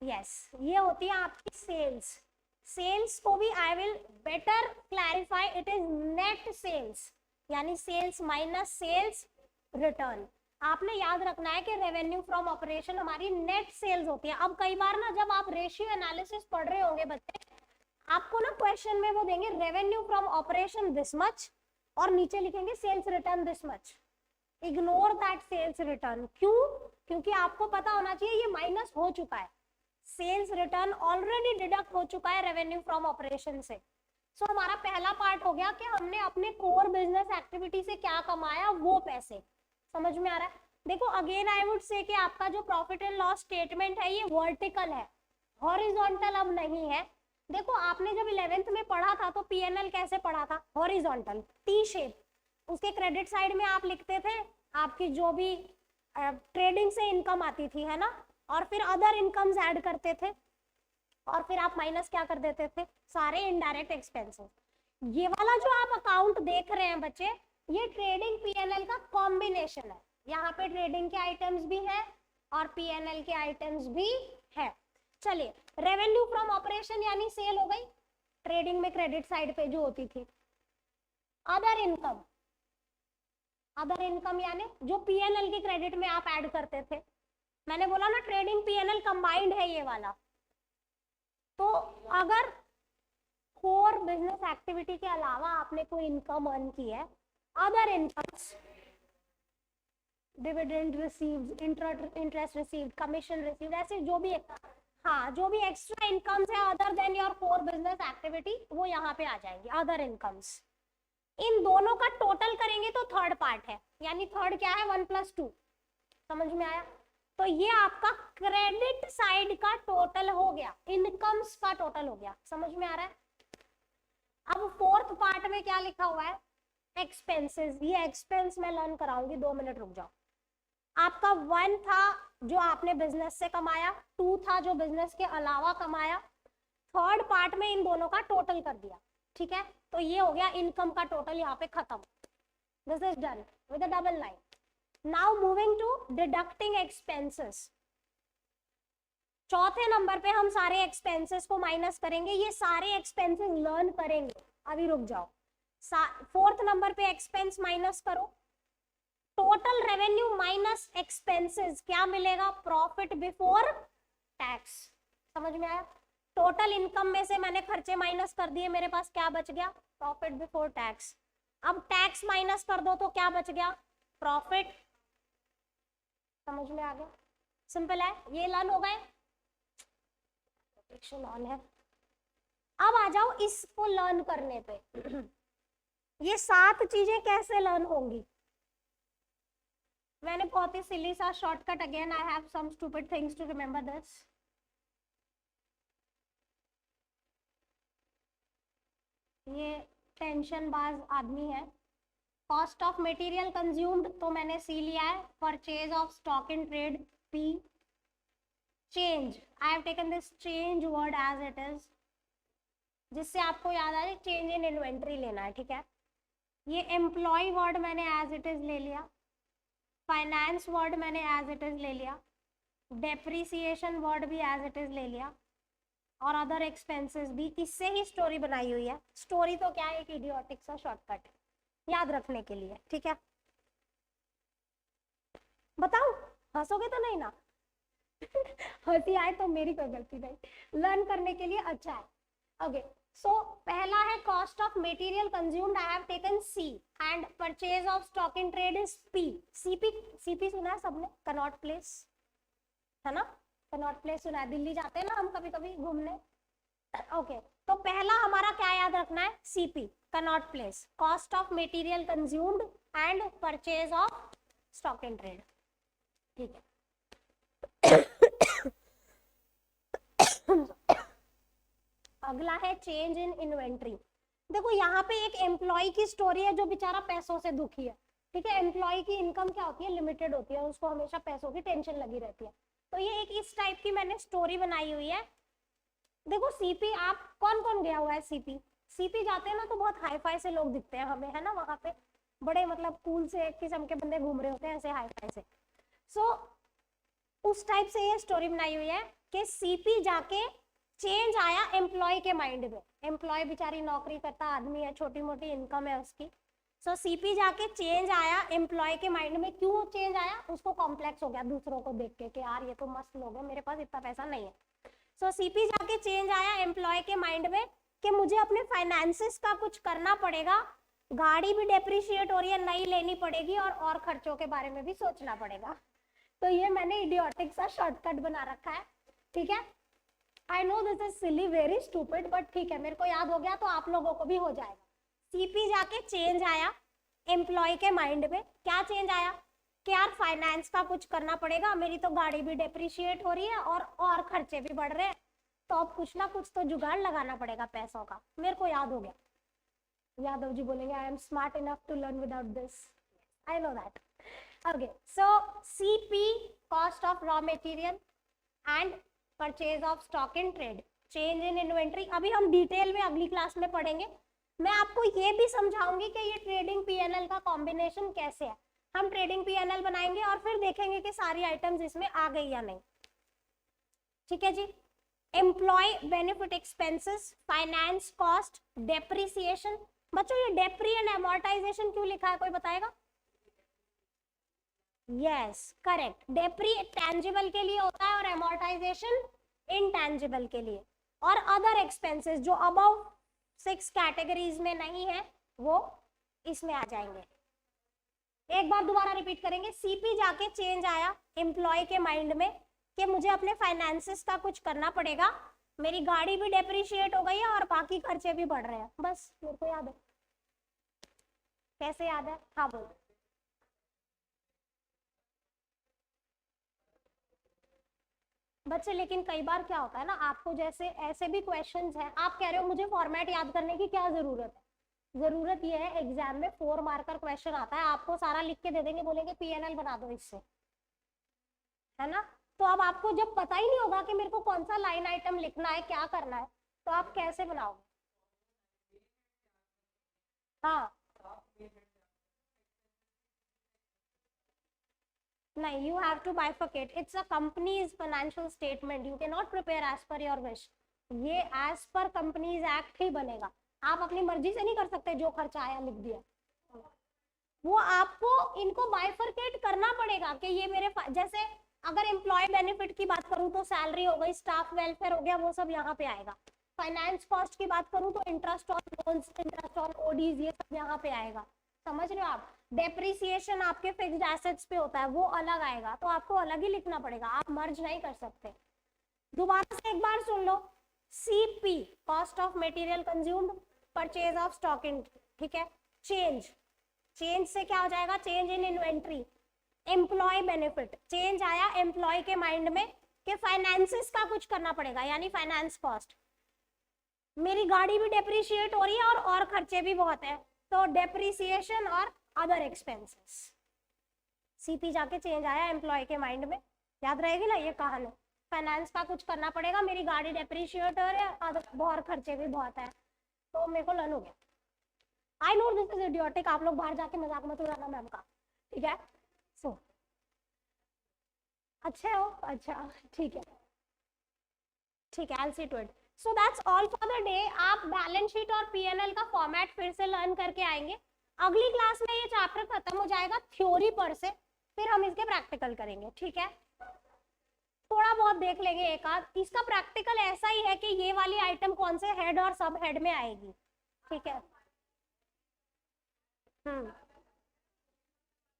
यस ये होती है आपकी सेल्स। सेल्स को भी I will better clarify, it is net sales, यानी सेल्स माइनस सेल्स रिटर्न। आपने याद रखना है कि रेवेन्यू फ्रॉम ऑपरेशन हमारी नेट सेल्स होती है। अब कई बार ना जब आप रेशियो एनालिसिस पढ़ रहे होंगे बच्चे, आपको ना क्वेश्चन में वो देंगे revenue from operation this much और नीचे लिखेंगे sales return this much. Ignore that sales return, क्यों? क्योंकि आपको पता होना चाहिए ये माइनस हो चुका है, सेल्स रिटर्न ऑलरेडी डिडक्ट हो चुका है रेवेन्यू फ्रॉम ऑपरेशन से। सो हमारा पहला पार्ट हो गया कि हमने अपने कोर बिजनेस एक्टिविटी से क्या कमाया, वो पैसे। समझ में आ रहा है? देखो अगेन आई वुड से कि आपका जो प्रॉफिट एंड लॉस स्टेटमेंट है ये वर्टिकल है, हॉरिजॉन्टल अब नहीं है। देखो आपने जब 11th में पढ़ा था तो पीएनएल कैसे पढ़ा था? Horizontal, T shape. उसके क्रेडिट साइड में आप लिखते थे आपकी जो भी ट्रेडिंग से इनकम आती थी, है ना, और फिर अदर इनकम्स ऐड करते थे और फिर आप माइनस क्या कर देते थे? सारे इनडायरेक्ट एक्सपेंसेस। ये वाला जो आप अकाउंट देख रहे हैं बच्चे, ये ट्रेडिंग पीएनएल का कॉम्बिनेशन है। यहाँ पे ट्रेडिंग के आइटम्स भी है और पीएनएल के आइटम्स भी है। चलिए रेवेन्यू फ्रॉम ऑपरेशन यानी सेल हो गई, ट्रेडिंग में क्रेडिट साइड पे जो होती थी। अदर इनकम, अदर इनकम यानी जो पीएनएल के क्रेडिट में आप ऐड करते थे। मैंने बोला ना ट्रेडिंग पीएनएल कंबाइंड है ये वाला, तो अगर कोर बिजनेस एक्टिविटी के अलावा आपने कोई इनकम अर्न की है, other incomes, dividend received, interest received, commission received, ऐसे जो भी, हाँ जो भी एक्स्ट्रा इनकम्स है other than your core business activity, वो यहाँ पे आ जाएंगे अदर इनकम्स। इन दोनों का टोटल करेंगे तो थर्ड पार्ट है, यानी थर्ड क्या है, 1+2। समझ में आया? तो ये आपका क्रेडिट साइड का टोटल हो गया, इनकम्स का टोटल हो गया। समझ में आ रहा है? अब फोर्थ पार्ट में क्या लिखा हुआ है, एक्सपेंसेस। ये एक्सपेंस मैं लर्न कराऊंगी, 2 मिनट रुक जाओ। आपका 1 था जो आपने बिजनेस से कमाया, 2 था जो बिजनेस के अलावा कमाया, थर्ड पार्ट में इन दोनों का टोटल कर दिया। ठीक है, तो ये हो गया इनकम का टोटल, यहाँ पे खत्म। This is done with a double line. Now moving to deducting expenses. चौथे नंबर पे हम सारे एक्सपेंसेस को माइनस करेंगे, ये सारे एक्सपेंसेस लर्न करेंगे, अभी रुक जाओ। फोर्थ नंबर पे एक्सपेंस माइनस करो, टोटल रेवेन्यू माइनस एक्सपेंसेस क्या मिलेगा, प्रॉफिट बिफोर टैक्स। समझ में आया? टोटल इनकम में से मैंने खर्चे माइनस कर दिए, मेरे पास क्या बच गया, प्रॉफिट बिफोर टैक्स। अब टैक्स माइनस कर दो तो क्या बच गया, प्रॉफिट। समझ में आ गया? सिंपल है, ये लर्न हो गए। ऑन है। अब आ जाओ इसको लर्न करने पे। ये 7 चीजें कैसे लर्न होंगी। मैंने बहुत ही सिली सा shortcut, again I have some stupid things to remember this. ये टेंशन बाज आदमी है। कॉस्ट ऑफ मटेरियल कंज्यूम्ड तो मैंने सी लिया है, purchase of stock in trade P, change I have taken this change word as it is, जिससे आपको याद आ जाए चेंज इन इन्वेंट्री लेना है। ठीक है, ये एम्प्लॉय वर्ड मैंने एज इट इज ले लिया, फाइनेंस वर्ड मैंने एज इट इज ले लिया, डेप्रिसिएशन वर्ड भी एज इट इज ले लिया, और अदर एक्सपेंसेस भी। इससे ही स्टोरी बनाई हुई है। स्टोरी तो क्या है, एक इडियोटिक सा शॉर्टकट है याद रखने के लिए। ठीक है, बताओ हंसोगे तो नहीं ना? हंसी आए तो मेरी कोई गलती नहीं, लर्न करने के लिए अच्छा है। ओके, सो पहला है cost of material consumed, I have taken C, and purchase of stock in trade is P. CP, CP सुना है सबने, कनॉट प्लेस, है ना? कनॉट प्लेस सुना है, दिल्ली जाते हैं ना हम कभी कभी घूमने। ओके, तो पहला हमारा क्या याद रखना है, CP, Connaught place, cost of material consumed and purchase of stock in trade. ठीक है, अगला है चेंज इन इन्वेंट्री। देखो यहाँ पे एक एम्प्लॉय की स्टोरी है जो बेचारा पैसों से दुखी है। ठीक है, एम्प्लॉय की इनकम क्या होती है, लिमिटेड होती है, उसको हमेशा पैसों की टेंशन लगी रहती है। तो ये एक इस टाइप की मैंने स्टोरी बनाई हुई है। देखो सीपी, आप कौन कौन गया हुआ है सीपी? सीपी जाते हैं ना तो बहुत हाई फाई से लोग दिखते हैं हमें, है ना? वहां पे बड़े मतलब कूल से एक किस्म के बंदे घूम रहे होते हैं ऐसे हाई फाई से। सो उस टाइप से ये स्टोरी बनाई हुई है कि सीपी जाके चेंज आया एम्प्लॉय के माइंड में। एम्प्लॉय बेचारी नौकरी करता आदमी है, छोटी मोटी इनकम है उसकी। सो सीपी जाके चेंज आया एम्प्लॉय के माइंड में। क्यों चेंज आया? उसको कॉम्प्लेक्स हो गया दूसरों को देख के कि यार ये तो मस्त लोग हैं, मेरे पास इतना पैसा नहीं है। सो सीपी जाके चेंज आया एम्प्लॉय के माइंड में कि मुझे अपने फाइनेंसेस का कुछ करना पड़ेगा, गाड़ी भी डेप्रिशिएट हो रही है, नई लेनी पड़ेगी, और खर्चों के बारे में भी सोचना पड़ेगा। तो ये मैंने इडियोटिक सा शॉर्टकट बना रखा है। ठीक है, I know this is silly, very stupid, but ठीक है, मेरे को याद हो गया तो आप लोगों को भी हो जाएगा। सीपी जाके चेंज आया एम्प्लॉय के माइंड में। क्या चेंज आया कि यार फाइनेंस का कुछ करना पड़ेगा, मेरी तो गाड़ी भी डेप्रिशिएट हो रही है और खर्चे भी बढ़ रहे हैं, तो अब कुछ ना कुछ तो जुगाड़ लगाना पड़ेगा पैसों का। मेरे को याद हो गया। यादव जी बोलेंगे I am smart enough to learn without this, I know that. Okay, so CP, cost of raw material and purchase of stock in trade, change in inventory। अभी हम डिटेल में अगली क्लास में पढ़ेंगे। मैं आपको ये भी समझाऊंगी कि ये ट्रेडिंग पीएनएल का कॉम्बिनेशन कैसे है। हम ट्रेडिंग पीएनएल बनाएंगे और फिर देखेंगे कि सारी आइटम्स इसमें आ गई या नहीं। ठीक है जी, employee benefit expenses, finance cost, depreciation. बच्चों ये डेप्री एंड अमोर्टाइजेशन क्यों लिखा है, कोई बताएगा? यस करेक्ट, डेप्री टेंजिबल के लिए होता है और अमोर्टाइजेशन इनटेंजिबल के लिए। और अदर एक्सपेंसेस जो अबव 6 कैटेगरीज में नहीं है वो इसमें आ जाएंगे। एक बार दोबारा रिपीट करेंगे, सीपी जाके चेंज आया एम्प्लॉय के माइंड में कि मुझे अपने फाइनेंसेस का कुछ करना पड़ेगा, मेरी गाड़ी भी डेप्रिशिएट हो गई है और बाकी खर्चे भी बढ़ रहे हैं। बस मेरे को याद है। कैसे याद है? हाँ बोलो। बच्चे लेकिन कई बार क्या होता है ना, आपको जैसे ऐसे भी क्वेश्चंस हैं, आप कह रहे हो मुझे फॉर्मेट याद करने की क्या जरूरत है। जरूरत ये है, एग्जाम में 4 मार्कर क्वेश्चन आता है, आपको सारा लिख के दे देंगे, बोलेंगे पीएनएल बना दो इससे, है ना। तो अब आपको जब पता ही नहीं होगा कि मेरे को कौन सा लाइन आइटम लिखना है, क्या करना है, तो आप कैसे बनाओगे? हाँ नहीं, you have to bifurcate. It's a company's financial statement. You cannot prepare as per your wish. ये as per companies act ही बनेगा। आप अपनी मर्जी से नहीं कर सकते, जो खर्चा आया लिख दिया। वो आपको इनको बाइफरकेट करना पड़ेगा कि ये मेरे जैसे अगर एम्प्लॉय बेनिफिट की बात करूं तो सैलरी हो गई, स्टाफ वेलफेयर हो गया, वो सब यहाँ पे आएगा। फाइनेंस कॉस्ट की बात करूं तो interest on loans, interest on ODs, ये सब यहाँ पे आएगा। समझ रहे हो आप? डेप्रिसिएशन आपके फिक्स्ड एसेट्स पे होता है, वो अलग आएगा, तो आपको अलग ही लिखना पड़ेगा, आप मर्ज नहीं कर सकते। दोबारा से एक बार सुन लो, CP cost of material consumed, purchase of stock in, ठीक है। चेंज, चेंज से क्या हो जाएगा? Change in inventory. Employee benefit, change आया एम्प्लॉय के माइंड में कि फाइनेंसेस का कुछ करना पड़ेगा, यानी फाइनेंस कॉस्ट, मेरी गाड़ी भी डेप्रिशिएट हो रही है और खर्चे भी बहुत है, तो डेप्रिसिएशन और अदर एक्सपेंसेस। सीपी जाके चेंज आया एम्प्लॉय के माइंड में, याद रहेगी ना ये कहानी, फाइनेंस का कुछ करना पड़ेगा, मेरी गाड़ी डेप्रिशिएट हो रही है, बहुत खर्चे भी बहुत है, तो मेरे को लर्न हो गया। I know this is idiotic, आप लोग बाहर जाके मजाक मत उड़ाना मैम का, ठीक है। सो अच्छे हो? अच्छा ठीक है, ठीक है, I will see to it. So that's all for the day. आप बैलेंस शीट और पीएनएल का फॉर्मेट फिर से लर्न करके आएंगे। अगली क्लास में ये चैप्टर खत्म हो जाएगा थ्योरी पर से, फिर हम इसके प्रैक्टिकल करेंगे, ठीक है। थोड़ा बहुत देख लेंगे एक आध, इसका प्रैक्टिकल ऐसा ही है कि ये वाली आइटम कौन से हेड और सब हेड में आएगी, ठीक है।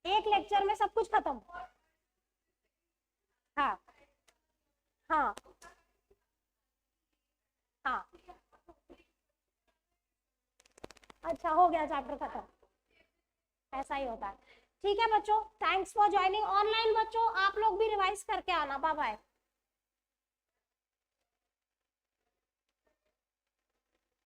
एक लेक्चर में सब कुछ खत्म। हाँ हाँ हाँ, अच्छा हो गया चैप्टर खत्म, ऐसा ही होता है। ठीक है बच्चों, थैंक्स फॉर ज्वाइनिंग ऑनलाइन। बच्चों आप लोग भी रिवाइज करके आना, बाय बाय।